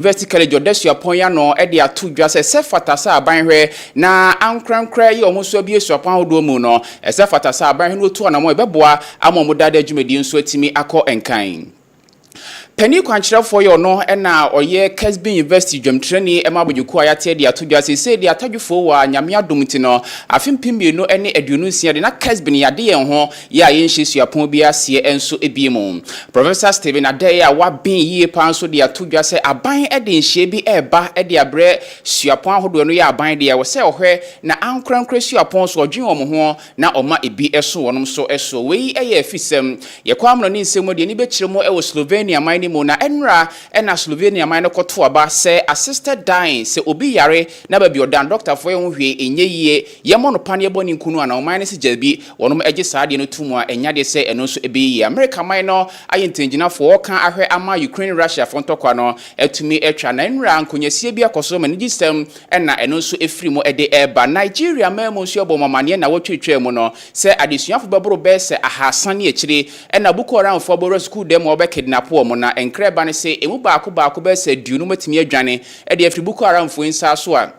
University College Odesua Ponya no e de atu dwa se fatasa aban hwe na ankrankra ye omo so abi esuapan hodo mu no se fatasa aban hwe no tu anamo ebeboa amomo dada adwumadi nso atimi akọ enkan Penny Kwanchirafo yo no na oye Kessben University dwamtrani emabojuku ayate de atodwa se de atadwufo wa nyame adom ti no afempim no ene aduonu nsia de na Kessben yade yen ho ya yenhye suapon bi ase enso ebiemu Professor Stephen Adey a wa bin yie pan so de atodwa se aban de nhye bi eba de abre suapon ahodo no ya aban de wo se ohwe na ankrankra suapon so odwen omo ho na oma ebi eso wonom so eso wei eye afisem ye kwamno ni nsemo de ni bekiremo e wo Slovenia man na enra ena Slovenia man no koto aba se assisted dying se obi yare na ba bi odan doctor fo ye hwe enye yie ye mo no pane boni nkunu ana o man se jabi wonom ege saade no tumu a enya de se eno so ebe yi America man no ayentenjina fo kan ahwe ama Ukraine Russia fo ntokwa no etumi etwa na enra nkonyasie bi akoso ma ni sem ena eno so efiri mo ede eba Nigeria man mo nso obomamane na wotwetwe mu no se adesuafo baboro be se ahasan ne ekire ena buko ran fo boro school dem obe kidnap wo mo na enkreba ne se emu baako be se duunu matimi adwane e de afribuko aramfo insa so a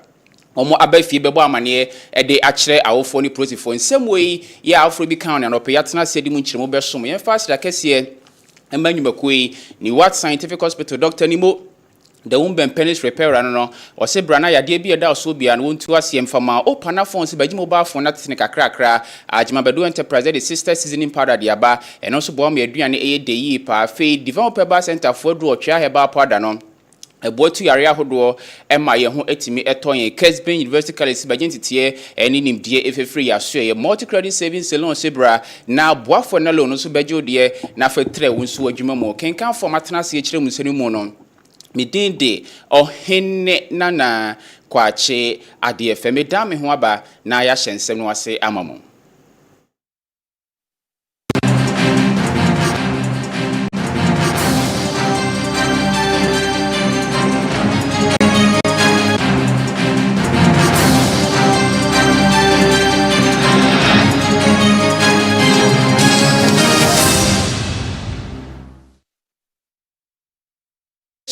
omo abafie bebo amane e de akire awofo ni protifo nsemwe ya afro bi kan na no pe yatena se di mu nkiremo be som yen fasida Kaseɛ emanyumakoi ni What Scientific Hospital Dr. Nimo the woman penis repairer no or se brana ya de bi da so bia no wontu asem fama o pana phone se baji mobile phone na tene kakra ajima bedu enterprise the sister seasoning powder de aba and also bo me aduane eye de yi pa fe developer bar center for do otwa heba powder no ebotu yare ahodo ema ye ho etimi eton ye Kessben University College bagentitie eni nimdie efefri ya so ye multi credit savings salon sebra na boafo na loan so baje odie na fa tre wonsu adwuma mo kenkan format na se e kire musani mu no midinde ohenne nana kwache ade FM dame ho aba na ya hyensem no ase amamo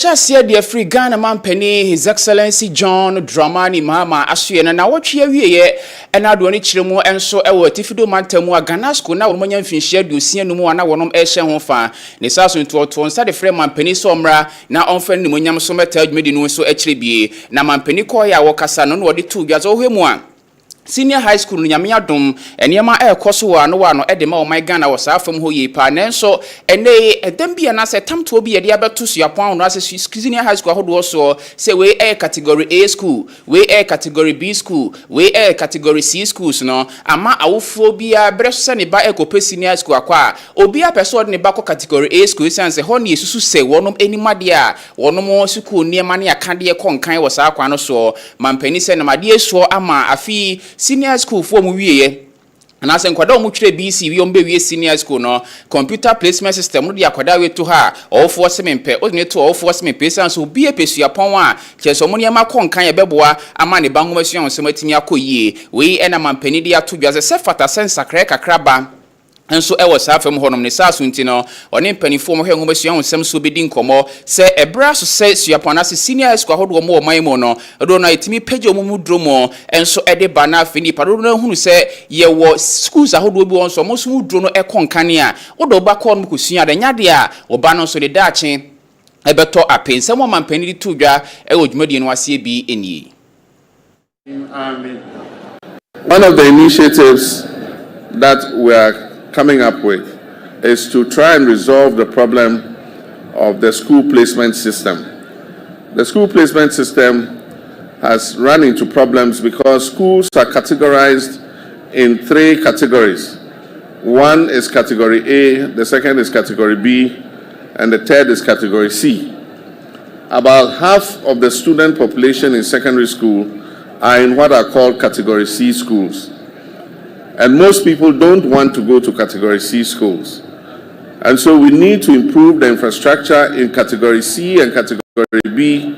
Kaseɛ de free Ghana man penny His Excellency John Dramani Mahama asue na wotwe awieye ena do ni kiremu enso ewo tifido mantamu a Ghana school na wono nya mfinhia de osia no mu ana wonom ehye ho fa ne saso ntoto nsa de free man penny so mra na onfa ni monyam so meta adwumedi no so akire bie na man penny ko ya wokasa no no de tu gwazo hwemu a Senior high school nyame adom enema ekoso wa no ede ma o my Ghana wo saafam ho yi pa nenso ene edam bia na se tamto bi ye de abeto suapon no ase senior high school ahodo so se we category A school we category B school we category C schools no ama awofo bia breso ne ba ekope senior school akwa obi apeso de ne ba ko category A school sense ho ne yesusu se wonom enimade a wonom school niema ne akade konkan wo saakwa no so mampani se na made so ama afi senior school for mu wieye na se nkwada o mu twere BC wi o mbe wie senior school no computer placement system no de akwada we to ha ofo semempe o ne to ofo semempe san so bi epesua pon a cheso mo ne ma konkan ye beboa ama ne bango masua on sematimi akoyie we ena mampani de ato dwa se fata sensa krakraba enso ewo saafam honom ne saaso ntino one mpanifo mo hwengo basua onsem so bedi nkomo se ebra so se suapona se senior school ahodo mo man mo no do na etimi page mo mudromo enso ede bana fini pado na hunu se ye wo schools ahodo bi won so mo so mudro no ekonkane a wodo ba ko no kusua da nyade a wo ba no so de daache ebeto apense mo mampani di tudwa ewo dwumadi no ase bi eni. Amen. One of the initiatives that we are coming up with is to try and resolve the problem of the school placement system. The school placement system has run into problems because schools are categorized in 3 categories. One is category A, the second is category B, and the third is category C. About half of the student population in secondary school are in what are called category C schools. And most people don't want to go to category C schools. And so we need to improve the infrastructure in category C and category B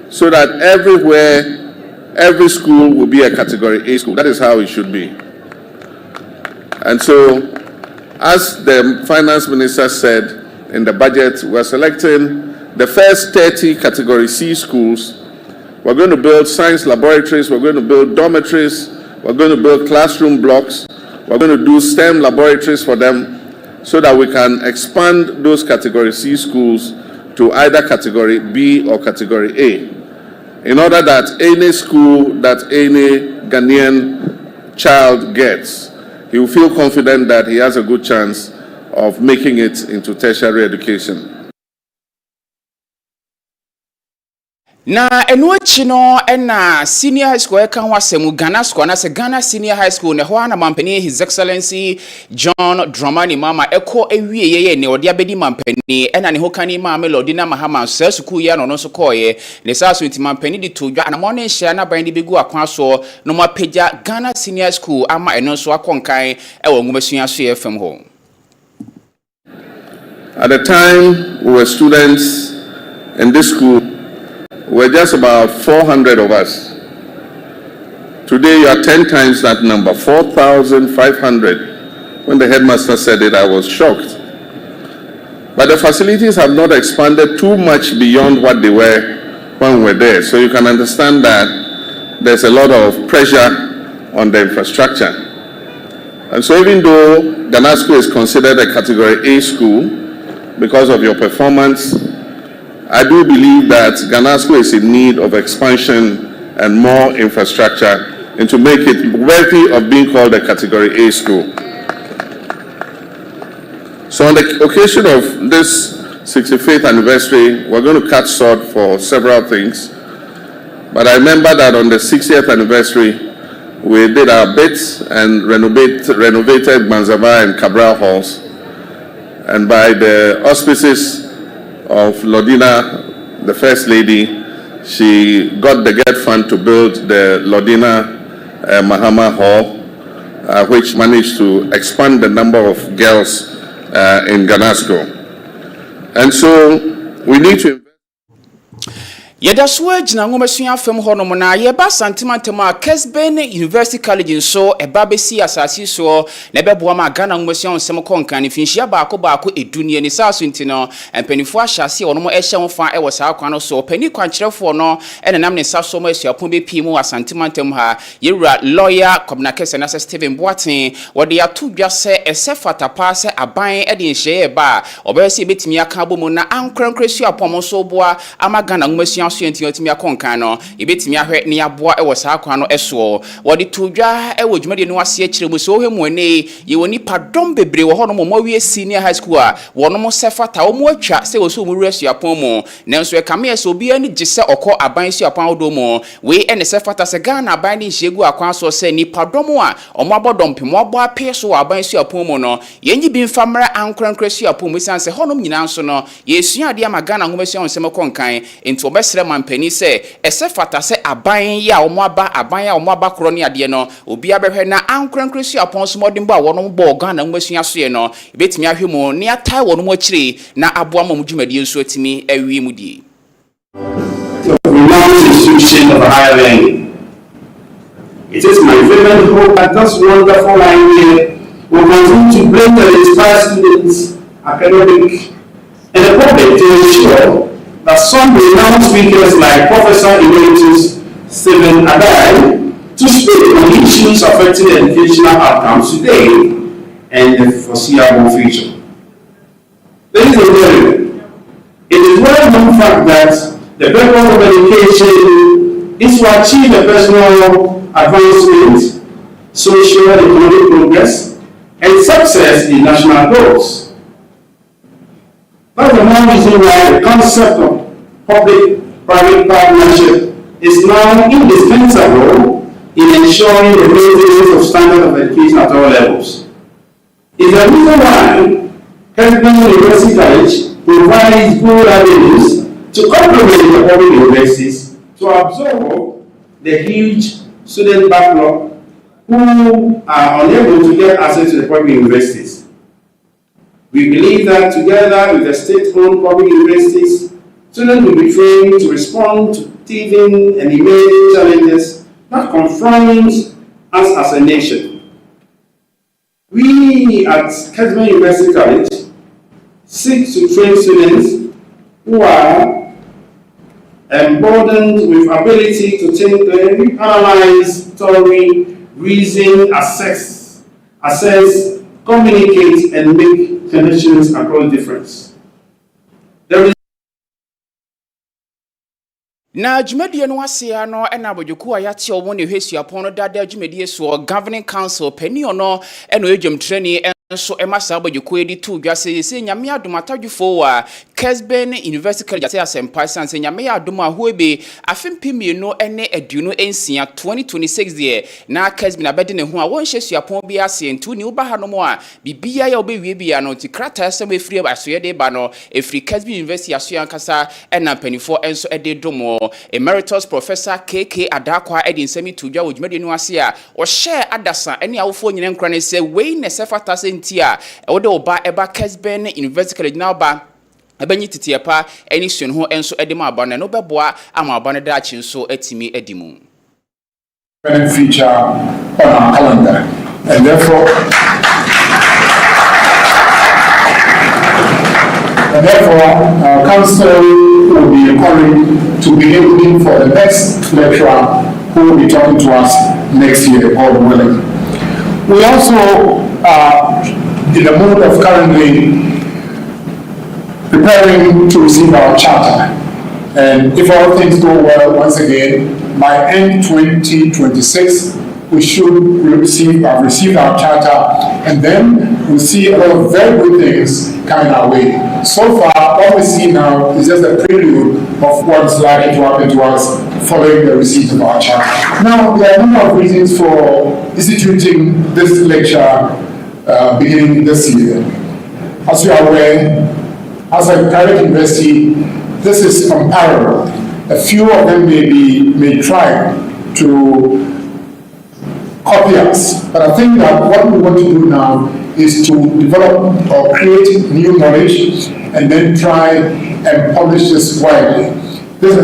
so that everywhere, every school will be a category A school. That is how it should be. And so, as the finance minister said in the budget, we're selecting the first 30 Category C schools. We're going to build science laboratories, we're going to build dormitories, we're going to build classroom blocks, we're going to do STEM laboratories for them so that we can expand those Category C schools to either Category B or Category A, in order that any school that any Ghanaian child gets, he will feel confident that he has a good chance of making it into tertiary education. Na enuachi no na senior high school eka ho asemu Ghana school na se Ghana senior high school ne ho na mampani His Excellency John Dramani Mama eko ewie ye ne odi abedi mampani na ne ho kan ma Melody na Mahama so school ya no no so koye ne sa so nti mampani di todwa na mo ne hia na ban di begu akwan so no ma pagya Ghana senior school ama eno so akonkan wo ngumesua so FM ho. At the time we were students in this school, we're just about 400 of us. Today you are 10 times that number, 4,500. When the headmaster said it, I was shocked. But the facilities have not expanded too much beyond what they were when we were there. So you can understand that there's a lot of pressure on the infrastructure. And so even though Ghana School is considered a Category A school because of your performance, I do believe that Ghana School is in need of expansion and more infrastructure and to make it worthy of being called a Category A school. So on the occasion of this 65th anniversary, we're going to cut short for several things. But I remember that on the 60th anniversary, we did our bits and renovated Manzaba and Cabral halls. And by the auspices of Lodina, the First Lady, she got the GET fund to build the Lodina Mahama Hall, which managed to expand the number of girls in Ghana School. And so we need to Yeda suwe jina ngomesua fem ho no mo na yeba santimantema Kessben University College so ebabesi asasi so na beboa ma Ghana ngomesua nsem konkan ni finhia baako edunie ni saso ntino empanifo ahyase wono mo ehye hofa e wo saa kwan no so pani kwankyerefo no enenam ne saso mo asuapon be pii mu asantimantem ha yewura lawyer Kwabena Kessɛ na Steven Boaten wode ya to dwase esefata pa se aban e de nhye ba obese betimi aka bomu na ankrankresu apom so boa ama Ghana ngomesua so enti akonkan no ebetimi ahwe ne aboa e wo saa kwan no eso wode to dwa e wo dwumade no ase akire mu so ohemu ane ye woni padom bebre wo hono mo wie senior high school a wono mo sefata wo mo atwa se wo so mo resu apon mu nanso e kame so obi ani gise okọ aban su apon do mu we ene sefata se Ghana aban ni hyegu akwan so se ni padom a omo abodom pem obo ape so aban su apon mu no yenyi bi mfamra ankrankresu apon mu sanse hono nyina nso no yesua ade ama Ghana ngomesu onsem konkan enti obesre mampani se esefata se aban ya omo aba kro ne ade no obi abehwe na ankrankresu apon so modin ba wono bo Ghana ngomesu aso no ebetimi ahwe mu ne atai wono mo akire na aboa mo dwumadi nso atimi awie mu die. Institution of higher learning. It is my fervent hope that this wonderful idea will continue to bring the inspired students, academic, and the public to ensure that some renowned speakers like Professor Emeritus Stephen Adai to speak on issues affecting educational outcomes today and the foreseeable future. Ladies and gentlemen, it is well known fact that the purpose of education is to achieve a personal advancement, social and economic progress, and success in national goals. That's the main reason why the concept of public-private partnership is now indispensable in ensuring the maintenance of standard of education at all levels. It's the reason why Kessben University College provides good avenues to complement the public universities to absorb the huge student backlog who are unable to get access to the public universities. We believe that together with the state-owned public universities, students will be trained to respond to teething and emerging challenges that confront us as a nation. We at Kessben University College seek to train students who are emboldened with ability to think, analyze, thoroughly, reason, assess, communicate, and make connections across difference. There is na dwumadie no asia no na abodwoku a yate owo ne hwesuapon no dada dwumadie so governing council penio no eno edwumtreni so emasa abodwoku edi tu dwase se nyame adom atadwufo wa Kessben University College ate asempa sanse nyame adom ahoebe afempimienu ene aduno ensia 2026 de na Kessben abede ne ho a won hwesuapon bi ase ntu ni uba hanomo a bibia ya obewie bia no tikrata asem efiri asoye de ba no efiri Kessben University asoye ankasa ena panifo enso ede domo Emeritus Professor KK Adakwa edi nsemi tudwa wodwumade no ase a o share adasa ene awofo nyine nkra ne se wei ne sefata senti a wo de oba eba Kessben University College na oba abanyi titiepa eni suen ho enso edema abana no beboa ama abana da achi nso atimi edimu feature on our calendar, and therefore our council will be encouraged to be looking for the next lecturer who will be talking to us next year, God willing. We also are in the mood of currently preparing to receive our charter. And if all things go well, once again, by end 2026, we should receive our charter, and then we'll see a lot of very good things coming our way. So far, what we see now is just a prelude of what's likely to happen to us following the receipt of our charter. Now, there are a number of reasons for instituting this lecture beginning this year. As you are aware, as a private university, this is unparalleled. A few of them may try to copy us, but I think that what we want to do now is to develop or create new knowledge and then try and publish this widely.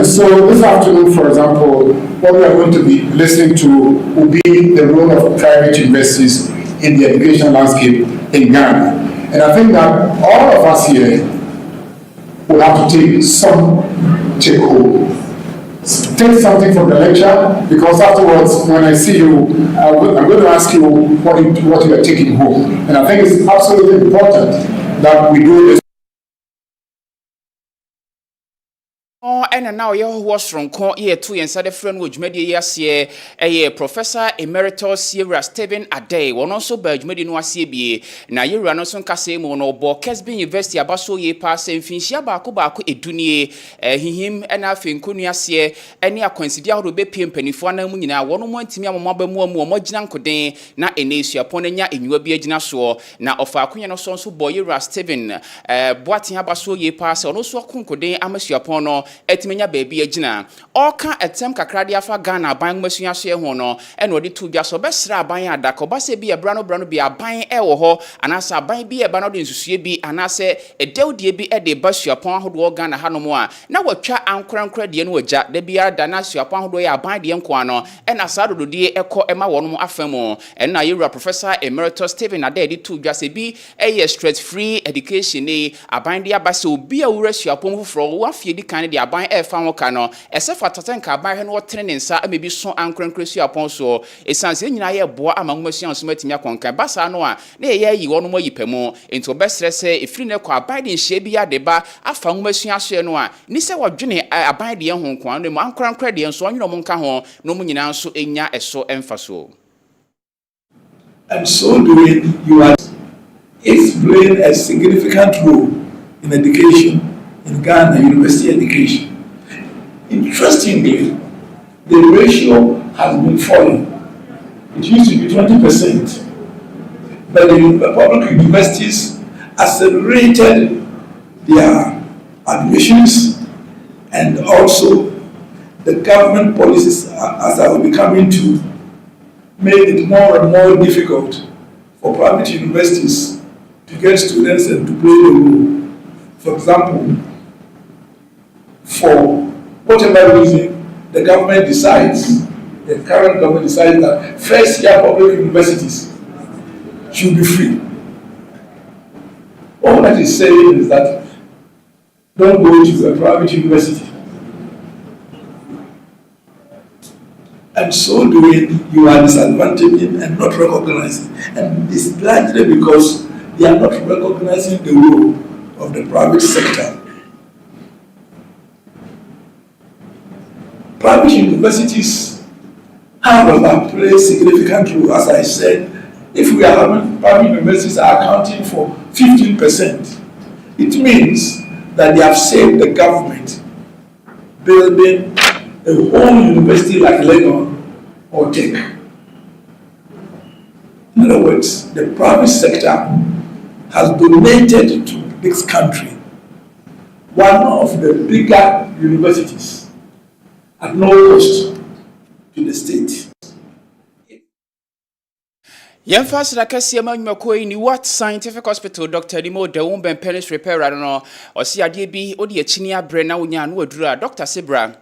So this afternoon, for example, what we are going to be listening to will be the role of private universities in the education landscape in Ghana. And I think that all of us here will have to take some take home. Take something from the lecture, because afterwards, when I see you, I'm going to ask you what you are taking home. And I think it's absolutely important that we do this. And now you was from year 2 and side friend which made years year a Professor Emeritus Sierra Stephen Ade one also by Jumedi no CBA na you run on Kaseɛ no bo Kessben University abaso ye pass and finishia baako edunie him and afin kunu ase any akwansidia ho be piem panifo na mu nyina wono mo antimi amama mu mo gina nkoden na enesu apon nya enwa bi agina so na ofa akonya no so boy Stephen boatin abaso ye pass ono so konkoden amasu apon no etimenya baby agina oka etem kakrade afa Ghana ban masua so ho no ene odi tu bia so besra ban adaka obase bi ebra no bi aban ewo ho anasa ban bi eba no de nsusue bi anase edewdie bi ede basuapon ahodo Ghana hanom a na watwa ankorankora de no wagya da bia da na suapon ahodo ya ban de nko ano ena sa dododie ekọ ema wonom afam ena yewura Professor Emeritus Stephen Ade de tu bia se bi eye stress free education ni aban de abase obi a wura suapon fufuro wa fie di kan de aban efa woka no esefa tatanka aban he no wotre ne nsa amebi so ankorankresu apon so esanse nyina ye boa ama nwomasuan so matimi akonkan basa no a na ye yi wono mo yipemu enti obesre se efiri ne kwa aban de nhye bi ya deba afa nwomasuan so no a ni se wodwene aban de ho nko no mo ankorankra de nso onwino mo nka ho no mo nyina nso enya eso emfa so. And so doing, you are playing a significant role in education in Ghana, university education. Interestingly, the ratio has been falling. It used to be 20%, but the public universities accelerated their admissions, and also the government policies, as I will be coming to, made it more and more difficult for private universities to get students and to play the role. For example, for whatever reason, the government decides, the current government decides that first year public universities should be free. All that is saying is that don't go to a private university. And so doing, you are disadvantaging and not recognizing. And it's largely because they are not recognizing the role of the private sector. Private universities, however, play a significant role. As I said, if we are having private universities are accounting for 15%, it means that they have saved the government building a whole university like Legon or Tech. In other words, the private sector has donated to this country one of the bigger universities at no cost to the state. Yemfas na Kaseɛ manwumakoi ni What Scientific Hospital Dr. Dimo de Womben Penis Repair no osi ade bi odi akini abre na wonya no adura Dr. Sebra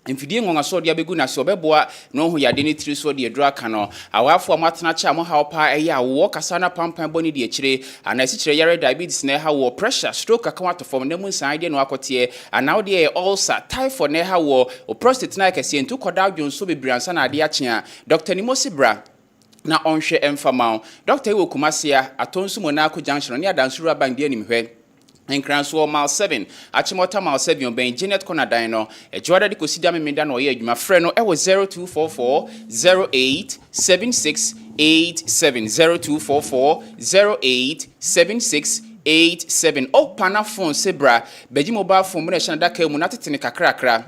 mfidie ngonga so de abegu na so beboa no ho yade ni tiri so de adura ka no awafo amatena cha mo ha pa eya wo kasa na pampan boni de akire anasi kire yare diabetes na ha wo pressure stroke aka wato form na mu san de no akote anawo de ulcer typhoid na ha wo prostate na Kaseɛ ntu koda adwonso bebriansa na ade akye Dr. Nimo Sebra na onhwe emfama Dr. Ewo Kumasia atonsu monako junction ne adansuru abande animhwe enkranso mile 7 achimota mile 7 ben Janet Konadan no ejoada de kosida memeda na oye adwuma frɛ no ewo 0244 087687 0244 087687 opana phone Sebra beji mobile phone mo na hye daka mu na tetene kakrakra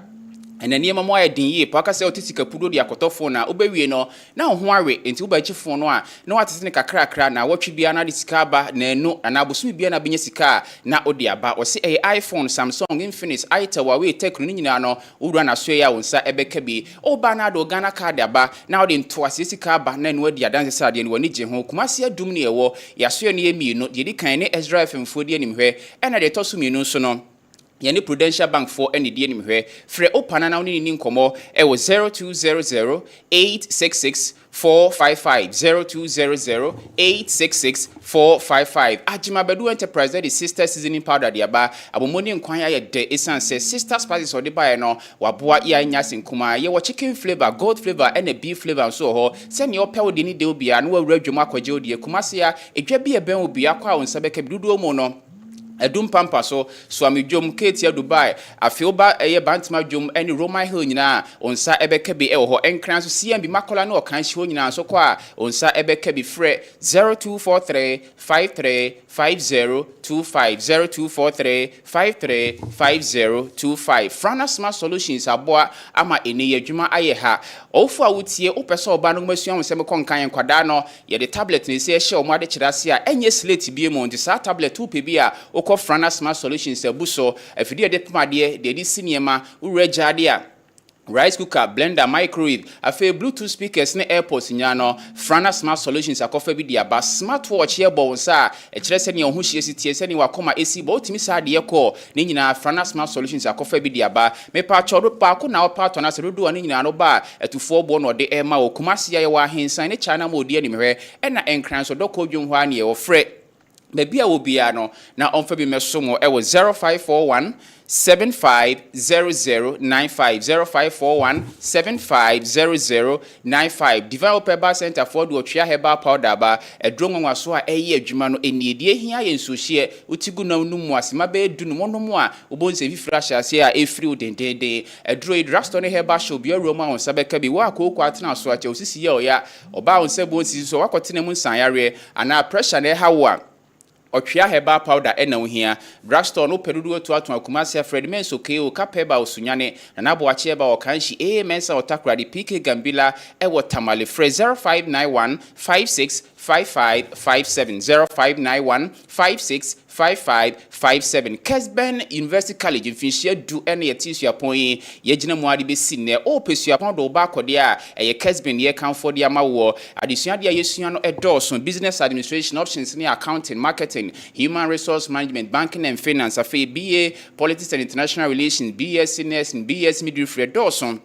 ena niema mo ayedin ye pa kase otisika pudo de akotofo na obewie no na ho awe enti ubachi fo no a na watetene kakrakra na watwe bia na de sika ba na enu na abosumi bia na benye sika na odi aba o se iPhone Samsung Infinix Itel Huawei Tecno nyina no wura na so ya wonsa ebeka bi oba na do Ghana card aba na odi nto ase sika ba na enu adi adanse sade ne wani je ho Kumasi adum ne ewo yaso ne emi no de kan ne Ezra FM fo de animhwe ena de toso mienu so no Yeni Prudential Bank for any DNMwe, Fre Opana na unini nkomo, ewo 0200 866 455 0200 866 455. Ajimabedu Enterprise the sister seasoning powder diaba abomoni nkwanya ye de essence sister spices or the buy no waboa iya nyasin kuma ye chicken flavor gold flavor and a beef flavor so ho send your pel de ni de obia no awura dwuma kwaje odie kumase ya edwa bi eben obia kwa wonsabeke bidudu mo no Edum pampa so amidwom Katia Dubai afioba eye bantima dwom eni Roman Hill nyina onsa ebeka bi ho enkran so CMB makola na okan hye ho nyina so kwa onsa ebeka bi frɛ 0243 535025 0243 535025 Frana Smart Solutions aboa ama eni yadwuma aye ha ofu awutie opese oba no masu ahun se me konkan kwada no ye de tablet ne se hye o mo ade kirase a enye slate bi mo nti sa tablet upe bi a Frana Smart Solutions ebuso afidie de pamade de sinema urejade a rice cooker blender microwave afa bluetooth speakers ne airpods nyano Frana Smart Solutions akofa bi dia ba smartwatch ye bonsa e kire se ne ho hie sitie se ne wakoma esi bo otimi sa de ko ne nyina Frana Smart Solutions akofa bi dia ba me pa chodo pa ko na opa to na se dodo ne nyina no ba etufo bo no de ema wo Kumasi ye wa hensan ne chana mo di animhwe e na enkran so doko dwon ho ane ye wo frɛ Bebia will be ano na onfa bi mesomo e wo 0541 750095 0541 750095 Developer Bar Center for do Tria Heba Powder ba edronwa so a eye adwuma no eniedie hia ye nsohie utigu na numu asema be du no monomu a obonse fifra hyase a efri odendende edro Drugstore ne Heba Shop bi aroma on sabeka bi wa akoko atena so a che osisi ye oya oba on se bonsi so wakotene mu nsanyare ana pressure na hawa Otria Heba Powder ena uhia Drugstore no pedudu to atuma Kumasi Fred Menso keo kapeba osunyane na nabo ache ba okanshi mensa otakra di PK Gambila ewo tamale fre 0591 565557 0591 565557 Kessben University College Finshia du ene yetisu apon ye gina mu ade besi ne o pesu apon do ba kode a eye Kessben ye kan for dia mawo adesua dia yesua no edorso business administration options ne accounting marketing human resource management banking and finance afi BA politics and international relations BSc nursing BS midwifery edorso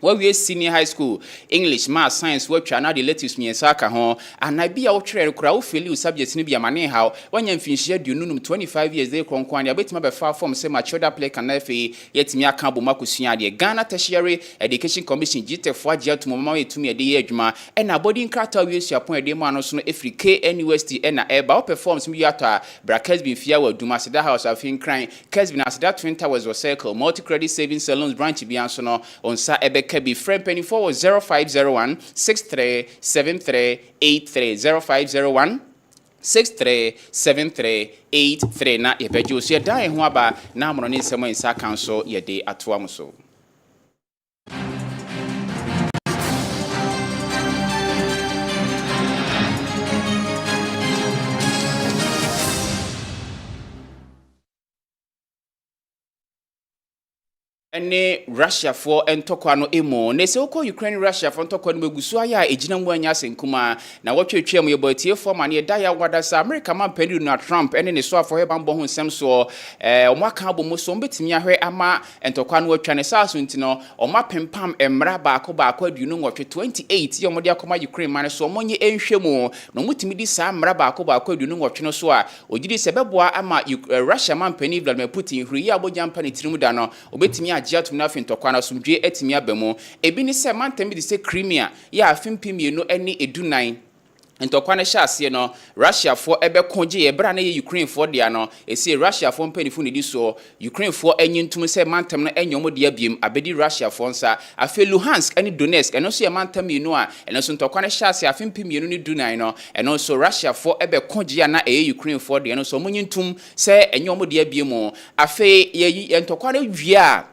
we senior high school English math science we twa na the latest miensa ka ho anabia wo twere kura wo feel subject ni bia mane ha wanya mfinhia dununum 25 years dey kronkwan ya betima be fa form say mature play kan na fe yetimi aka bo makosua de Ghana Tertiary Education Commission GTF agya to mama yetumi de ye adwuma na body nkrata we suapon de ma no so no Africa KNUST na eba wo performs mi yata brackets bin fia wa adwuma seda house afin kran Kessben aseda Twin Towers or circle multi credit savings salons branch bi anso no onsa ebe Kabi friend penny forward 0501 637383 0501 637383 na yebejo so dan ho aba na amro ne nsemo nsa kan so yede atoa mo so. Ene Russia for entokwa no emo ne se ukọ Ukraine Russia for entokwa no megusu aya ejina mu anya senkuma na wotwetwe mu yebotie form ane da ya wada sa America man pedi na Trump ene ne so afọ heba mbọ ho nsem so omaka abo mo so mbetimi ahwe ama entokwa no atwa ne saso ntino omapempam emra baako aduno nwotwe 28 ye omode akoma Ukraine man so omonye enhwemu no mutimi di sa emra baako aduno nwotwe no so a ogidi sebeboa ama Russia man pedi Vladimir Putin huri abojampa ne tirimu da no obetimi agiatum na fintokwa na sumdwe etimi abamu ebi ni se mantem di se Crimea ya afimpimienu eni edunan ntokwa na hyase no Russia for ebe konje ye bra na ye Ukraine for dia no esi Russia for mpanifu ne di so Ukraine for enyintum se mantem no enyom de abiem abedi Russia for nsa afi Luhansk eni Donetsk eno so ye mantem mienu a eno so ntokwa na hyase afimpimienu ni dunan no eno so Russia for ebe konje na ye Ukraine for dia no so munyintum se enyom de abiem afi ye ntokwa na wia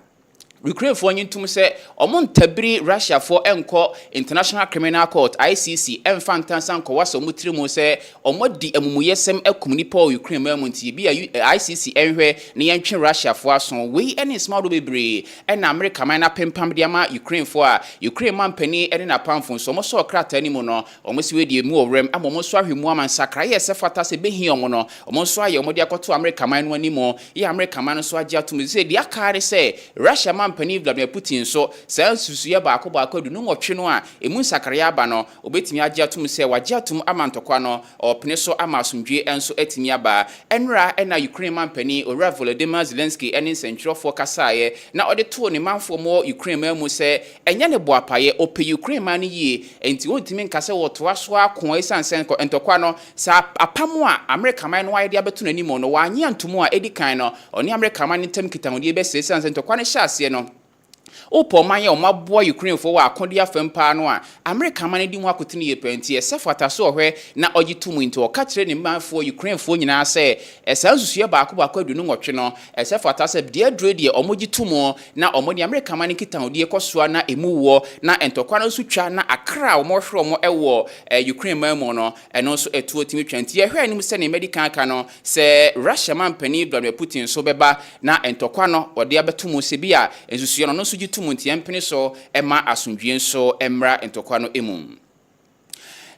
Ukraine for nyintum se omontabiri Russia for enko International Criminal Court ICC enfantansan ko waso mutrimu se omodi amumuyesem akumni pa Ukraine mamunti bi ICC enhwe ne yentwe Russia for ason we ene small bebre na America man na pempam de ama Ukraine for a Ukraine man pani ene na pamfo so mo so krata ni mu no omosi we de mu owrem amomo so ahwemu amansakra ye se fata se behi omo no omo so aye omodi akoto America man no animo ye America man so agya to se de akare se Russia man pani Vladimir Putin so sensusu ye baako aduno nwotwe no a emu sakara aba no obetimi agya tum se wagya tum amantokwa no opene so amasumdwe enso etimi aba enra na Ukraine man pani ora Volodymyr Zelensky eni sentrofo Kaseɛ na ode to ne manfo mo Ukraine mamu se enya ne boapaye ope Ukraine man yi enti wontimi nkase woto aso akon esansen ko entokwa no sa apamo a America man no ayde abeto nanimo no wanye antomo a edikan no oni America man ntam kitamode be se esansen entokwa no hyase no opo manye o mabo Ukraine for wa akodi afempa no a America man di mu akotini ye penti esefata so ohwe na ogitumu nti o ka kire ne manfo Ukraine fo nyina se esansusu baako aduno nwotwe no esefata se de adrede omogitumu na omodi America man kita odi ekosoa na emuwo na entokwa no sutwa na akra omohwe omo ewo Ukraine man mo no eno so etuo timi twenti ye hwe anim se ne medical aka no se Russia man pani Vladimir Putin so beba na entokwa no ode abetumu se bia ensusu no so tumunti empene so ema asundwen so emra entokwa no emum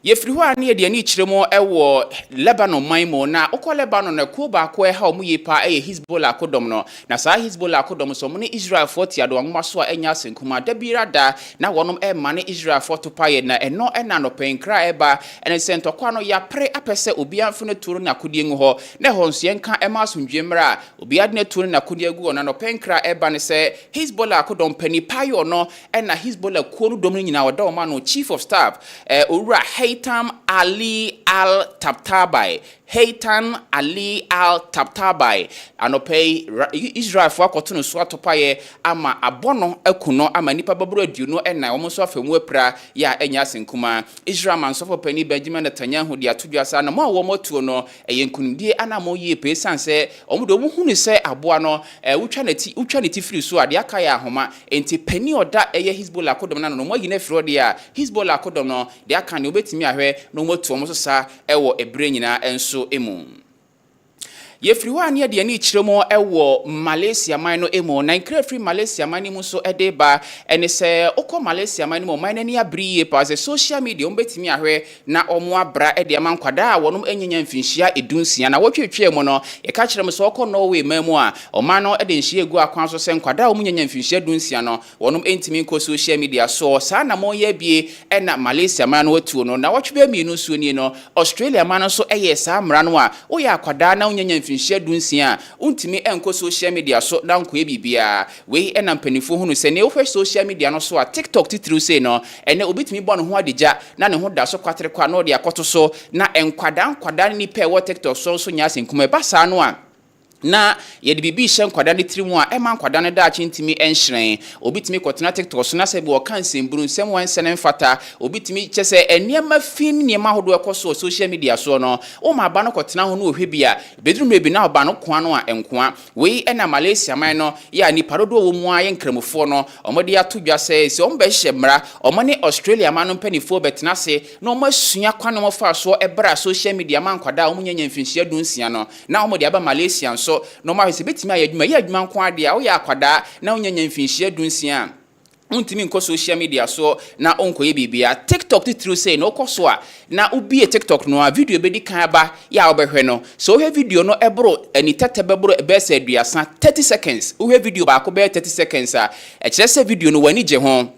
yefiri ho ane de ani kiremo ewo Lebanon maimo na okọ Lebanon na ku ba ko ha omu yepa Hezbollah kodom no na sa Hezbollah kodom so mo ne Israel 40 ado nwoma so enya senkuma da birada na wonom ma ne Israel 40 paye na eno na no penkra eba ene sentokwa no ya pre apese obi amfo ne turu na kodie ngu ho na ho nso yenka ema asundwemra obi ade ne turu na kodie gu na no penkra eba ne se Hezbollah kodom pani paye no na Hezbollah ko no dom nyina wada o ma no chief of staff owura Haytham Ali Al-Tabtabai Haytham Ali Al-Tabtabai anopei Israel for akoto so atopaye ama abono akuno ama nipa baburo aduno na omo so afemu apra ya enya senkuma Israel man so for pani Benjamin Netanyahu dia tudwasa na mo motuo no yenkunudie ana mo ye pesan se omo do mu hunu se aboa no utwa neti firi so ade aka ya ahoma enti pani oda Hezbollah kodom na no mo yina firo dia Hezbollah kodom no de aka ne obetimi ahwe no motuo mo so sa ewo ebre nyina enso emu Yefri wa ne de ani kiremo ewo Malaysia man no emo na nkra free Malaysia man mu so edeba ene se okọ Malaysia man mo man ni abriye pass social media ombetimi ahwe na omo abra ede man kwada a wonom enyenya mfinhia edunsia na wotwetwe mo no ye ka kirem so okọ Norway mamu a oman no ede nhia egu akwan so se nkwada omo nyenya mfinhia edunsia no wonom entimi nko social media so sa na mo ye bie ena Malaysia man no watu no na wotwe be mienu so ni no Australia man so eye sa mra no a wo ya kwada na nyenya mfinhia dunsia untimi enko social media so na nko ebibia we enampanifo hunu se ne wo social media no so a TikTok titru se no ene obitimi bɔ no ho adija na ne ho da so kwatere kwa no de akoto so na enkwada ni pe wo TikTok so nya asenkuma ba sa no a na yedi bibi hye nkwada ne tirimu a ema nkwada ne da chintimi enhyren obitimi kotena TikTok so na se bi o kan semburu nsem wansene mfata obitimi kyese eniema fin niema hodo ekoso social media so no o ma ba no kotena ho no ohwe bia bedrum ebi na ba no koa no a enkoa we ena Malaysia man no ya ni parodo wo mu aye nkramufo no omode ato dwa se ombe hye mra omone Australia man no mpanifo betena se na omasua kwane mo fa so ebra social media man nkwada omunyanya mfinhia dunsia no na omode aba Malaysia so no ma hwese betimi ayadwuma ye adwuma nko ade a wo ya akwada na wonyanya mfinhia dunsia untimi nko social media so na onkoye bibia TikTok titru say no koso a na ubie TikTok no a video bedi kan ba ya obehwe no so we video no ebro ani tete bebro ebese aduasa 30 seconds we video ba ko be 30 seconds a ekirese video no wani je ho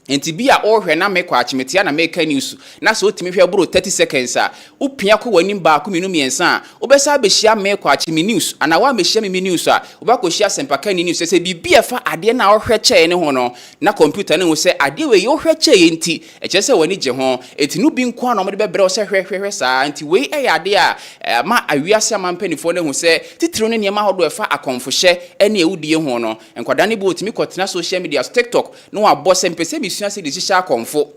enti bia ohwe na mekwa achimetia na make news na so otimi hwe bro 30 seconds a upia ko wani ba ko minu miensa a obesa behia mekwa achimi news ana wa mehia mi news a obakohia sempaka ni news se bibia fa ade na ohwe che ne ho no na computer ne ho se ade we ohwe che enti ekese wani je ho enti no bi nko na omde bebre o se hwehwe sa enti we ade a ma awiase amampanifo ne ho se titiro ne niema hodo efa akonfohye ene ewudie ho no enkwada ne bo otimi kotena social media TikTok no abo sempese se de shisha konfo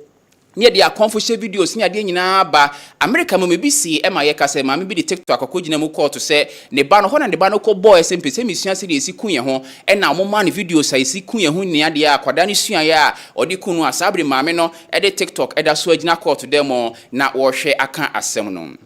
ne de akonfo videos ne ade nyina ba America mo mebisi e ma ye kase ma me bi de TikTok akogina mu court se ne ba no ho na ne ba no ko boy sempese misua se de esi kunye ho e na mo ma ne videos a esi kunye ho ne ade a kwada ne sua ya odi kunu asabre ma me no e de TikTok e da so agina court dem na wo hwe aka asem no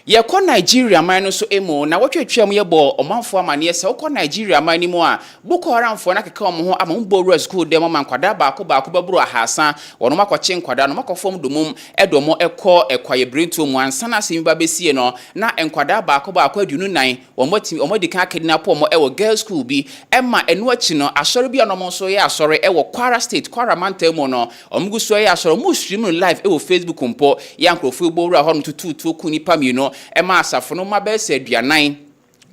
ye ko Nigeria man no so emo na wotwetwam ye bo omanfo amane se ko Nigeria man ni mo a Boko Haram fo na keka omo ho amambo school dem man kwada ba ko baburu ahasa wono makoche nkwada no makofom domum edomo ekwaye brinto mu ansa na simi ba besie no na enkwada ba ko adunu nan omodi kan kidnap omo ewo girls school bi emma enu achi no asore bi anomo so ye asore ewo Kwara State Kwara Mantemo no omgu so ye asore mu stream live ewo Facebook mpo ya nkrofo gbowura ho no tutu kuni pami no ema asafo no mabese aduanan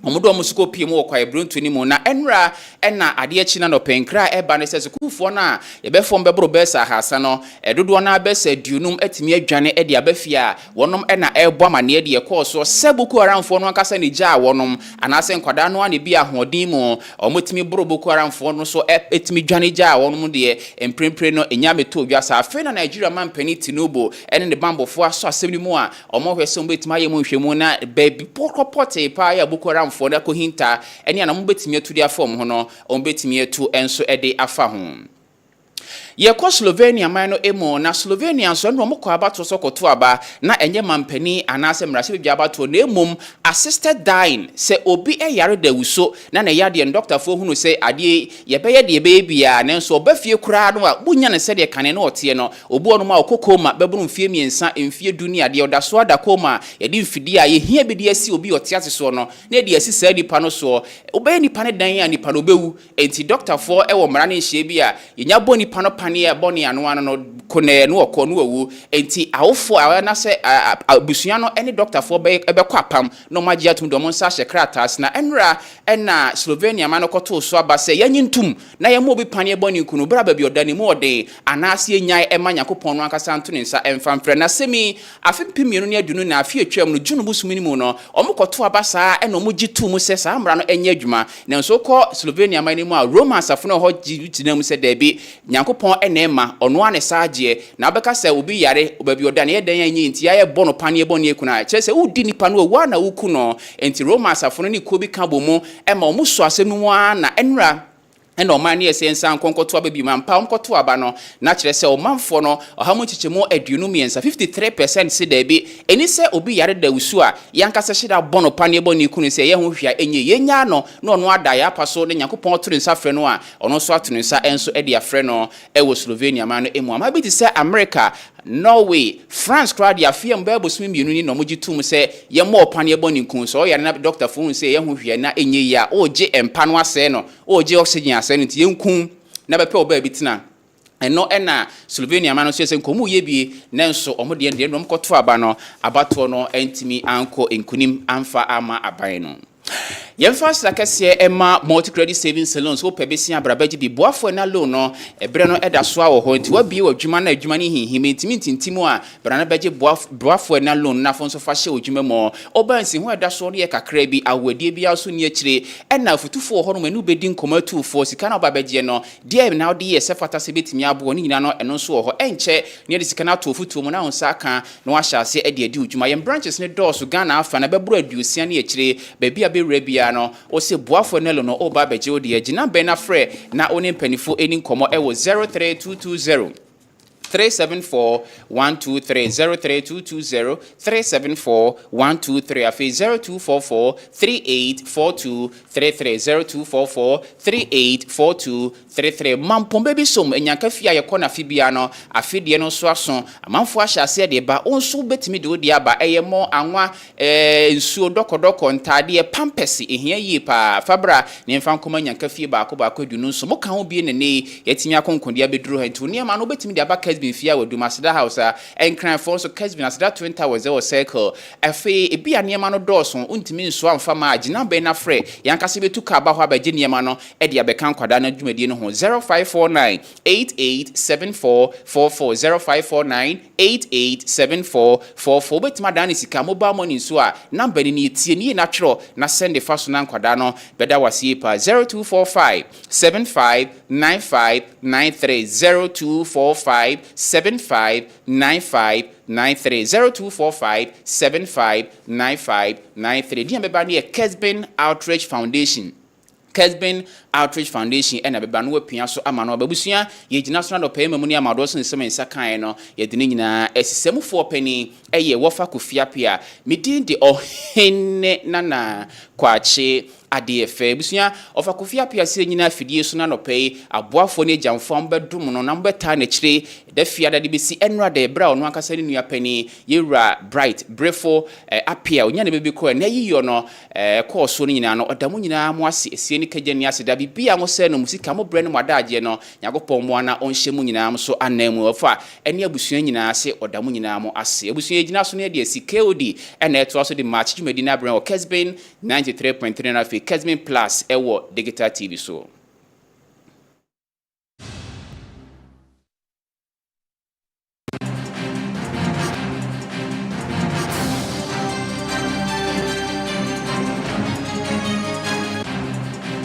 omodo omusuko piem wo kwa ebruntu ni mu na enra ena ade achi na no penkra eba ne sese kufo na yebefom bebro besa hasa no edodo na besa aduonum atimi adwane ede abafia wonom ena ebo amane ede ekoso sebuku aramfo no akasa ne gya wonom anase nkwada no ane bi ahodin mu omotimi boroboku aramfo no so etimi dwane gya wonom de emprempre no enyame to odwasa afi na Nigeria man pani Tinubu ene ne bambofo aso asemi mu a omohwese ombetimi ayemu nhwemu na baby pokopote pa ya buku for da ko hinta eni ana mo betimi atu dia form ho no o betimi atu enso ede afa ho ye ko Slovenia man no emo na Slovenia so no mo ko abato so koto aba na enye mampani anase mrase bi abato na emom assisted dying se obi yare da wuso na yade doctor fo hunu se ade ye beye de bia na nso obafie kura no a bunya ne se de kane na ote no obu onu ma okokoma beburu mfie miensa mfie dunia de oda so ada koma ye di mfidi a ye hia bi de asi obi ote ase so no na de asi sa nipa no so obey nipa ne dan ya nipa no bewu enti doctor fo ewo mra ne nhie bi a ye nya bo nipa no pane e boni anu anu no kone no okọ no awu enti awofo na se abusua no ene doctor fo be kwa apam no magye atum do mon sa hye kratas na enra ena Slovenia man koto so aba se yanyintum na yemo bi pane boni kunu bra ba bi odani mu ode anase nyai ema Yakopon no akasa nto ne nsa emfamfre na semi afempimienu ne adunu na afie twam no dwunu busumini mu no omokoto aba sa ena omogitu mu se sa amra no enye adwuma na nso ko Slovenia man ni mu a Romans afono ho gitina mu se debi Yakopon enema ono ane saagye na abeka se obi yare obabi odane yeden yanyi nti ya bono pane boni ekuna kyese udi nipa no wa na wuku no enti Romans afono ni ko bi ka bomu ema omuso asemu na enra and no man yes and san conco to baby man pound to abano naturally say o man for no or how much more edunumians 53% say there be any say obi yare da usua yanka se shida bono panebo ni kunu say ye ho hwia enye yenya no no ada ya paso ne yakopon to nsa frɛ no a ono so ato nsa enso e de afrɛ no e wo Slovenia man no emu ama bi ti say America Norway France crowd ya fie mba bosumi mienu ni no mogitum say ye mo panebo ni kun so yare na doctor phone say ye ho hwia na enye ya oje empa no ase no oje oxygen ase no ti yenkun na bepe oba bitina eno ena Slovenia man no so nkomu ye bi nenso omode de no mkoto aba no abato no entimi anko enkunim amfa ama aban no Yemfas Kaseɛ Emma multi-credit savings salons wo pebesi abrabaji bi boafo na loan no ebre no eda so awo ho nti wabi wadwuma na adwuma ne hinhime ntimi ntintimu a brana beje boafo na loan na fo nso fa hye odwuma mo obansi ho eda so ne kakra bi awadie bi aso ne akire ena afutufo ho no manu bedi nkomatu fo sika na obabeje no dia na odi ye sefata se betimi abo ne nyina no eno so ho enche ne de sika na to futuo mo na onsa aka na wa hyase edi odwuma yem branches ne doors Ghana afa na bebro aduosia ne akire baby abewra bia no o se boafo nelo no oba beje odi agina be na frɛ na oni mpanifo eni nkomo e wo 03220 374-123 03220-374-123 afi 0244-3842-33 0244-3842-33 mampom baby som enyanka fia ye kona fibia no afidie no so aso amanfo ahyase de ba onso betimi de odi aba eyemo anwa nsuo dokodoko ntade pampesi ehia yi pa fabra ne mfa nkoma nyanka fie ba ko du no nso mo kan obi ne ne yetimi akonkonde abeduru hantu ne ma no betimi de aba Kessben fia wo Dumasida house en kran for so Kessben asida twin towers e circle afi ebia ne ma no dɔɔso untimi nso amfa ma agina be na frɛ yankase betu ka ba ho abaje ne ma no e de abeka nkwada na dwumadie no ho 0549887444 0549887444 betima dan sika mobile money nso a number ni tie ni na twero na send fa so na nkwada no beda wasie pa 0245759593 0245759593 0245759593 dia beba ne Kessben Outreach Foundation Kessben Outreach Foundation ena beba no wapia so ama no babusua ye gina so na do pay mamuni amado so nsem nsa kan no ye de nyina esisemfo pani eye wofa kofiapia medin de ohenne nana kwache adefe busua ofa kofiapia se nyina afidie so na no pay aboafo ne jamfo mbedum no na mbeta na kire da fia da de besi enra de bra no akasa ne nua pani yewra bright brefo apia onya ne bebi ko na yiyo no course so nyina no odamu nyina mo ase esie ni kagya ni ase da bibia mo se no musika mo bre no madaje no yakopon mo ana onhye mu nyina mo so anamu ofa ene abusua nyina ase odamu nyina mo ase abusua gyina so ne de sikodi ena eto aso de match dwumadi na bre o Kessben 93.3FM Kessben Plus ewo digital TV so